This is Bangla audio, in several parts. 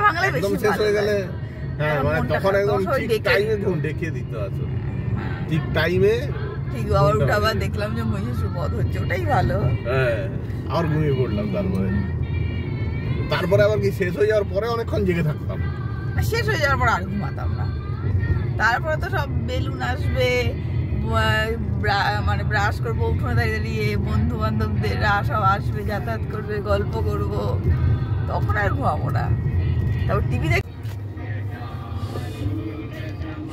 ভাঙলে বেশি শেষ হয়ে গেলে হ্যাঁ মানে তখন একদম ঠিক টাইমে ঘুম দেখিয়ে দিতে আসলে ঠিক টাইমে ঠিক আবার উঠে আবার দেখলাম যে মহিষাসুর বধ হচ্ছে, ওটাই ভালো। হ্যাঁ আর ঘুমিয়ে পড়লাম। তারপরে আবার কি শেষ হয়ে যাওয়ার পরে অনেকক্ষণ জেগে থাকতাম। শেষ হয়ে যাওয়ার পর আর ঘুমাতাম না। তারপরে তো সব বেলুন আসবে, মানে ব্রাশ করবো উঠোনে দাঁড়িয়ে দাঁড়িয়ে, বন্ধু বান্ধবদেররা সব আসবে, যাতায়াত করবে, গল্প করব, তখন আর ঘুমাবো না। তারপর টিভি দেখ।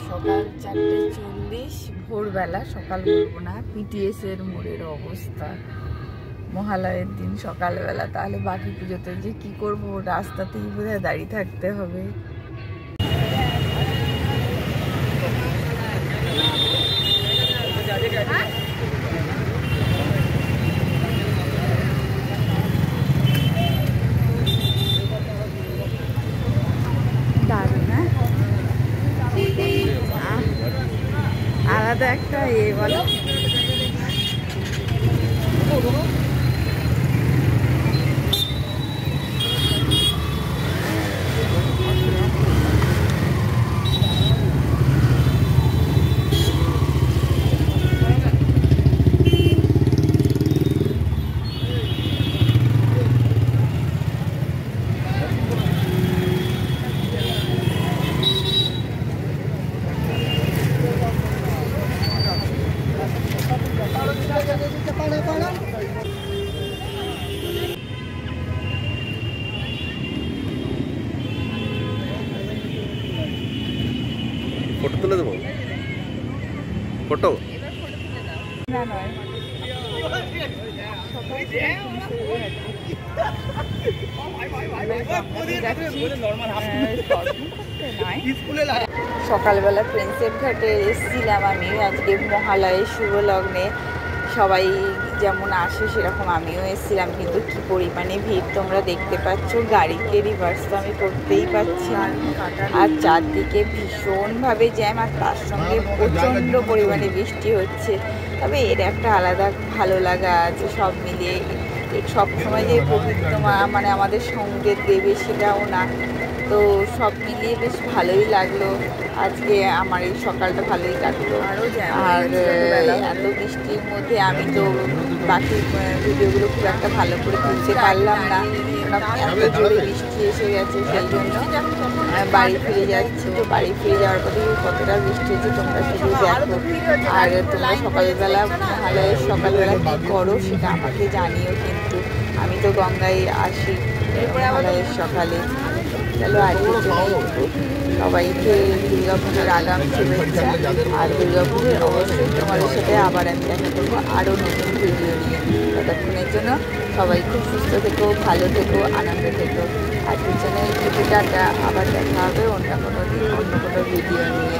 সকাল 4:40 ভোরবেলা, সকাল বলবো না, পিটিএস এর মোড়ের অবস্থা মহালয়ের দিন সকালবেলা। তাহলে বাকি পুজোতে যে কি করবো, রাস্তাতেই বোধহয় দাঁড়িয়ে থাকতে হবে। দারুণ, আলাদা একটা বলো। ফটো তুলে দেবো, ফটো সকালবেলা প্রিন্সেপ ঘাটে এসেছিলাম আমি আজকে মহালয়ের শুভ লগ্নে। সবাই যেমন আসে সেরকম আমিও এসেছিলাম, কিন্তু কি পরিমাণে ভিড় তোমরা দেখতে পাচ্ছ। গাড়িকে রিভার্স তো আমি করতেই পারছি না, আর চারদিকে ভীষণভাবে জ্যাম, আর তার সঙ্গে প্রচণ্ড পরিমাণে বৃষ্টি হচ্ছে। তবে এর একটা আলাদা ভালো লাগা আছে। সব মিলিয়ে সব সময় যে পবিত্র মানে আমাদের সঙ্গে দেবে সেটাও না, তো সব মিলিয়ে বেশ ভালোই লাগলো। আজকে আমার এই সকালটা ভালোই কাটলো। আর এত বৃষ্টির মধ্যে আমি তো বাকি ভিডিওগুলো খুব একটা ভালো করে তুলতে পারলাম না, এত জোরে বৃষ্টি এসে গেছে, সেই জন্য বাড়ি ফিরে যাচ্ছি। তো বাড়ি ফিরে যাওয়ার পথে কতটা বৃষ্টি হচ্ছে তোমরা শুধু দেখো। আর তোমরা সকালবেলা মহালয়ের সকালবেলা কী করো সেটা আমাকে জানিও, কিন্তু আমি তো গঙ্গায় আসি মহালয়ের সকালে। চলো আজকের জন্য সবাইকে দুর্গাপুজোর আগাম শুভেচ্ছা। আর দুর্গাপুজোর অবশ্যই তোমাদের সাথে আবার আমি দেখা করবো আরও নতুন ভিডিও নিয়ে। ততক্ষণের জন্য সবাই খুব সুস্থ থেকো, ভালো থেকো, আনন্দে থেকো। আজকের জন্য এই ভিডিওটা আবার দেখা হবে অন্য কোনো দিন অন্য কোনো ভিডিও নিয়ে।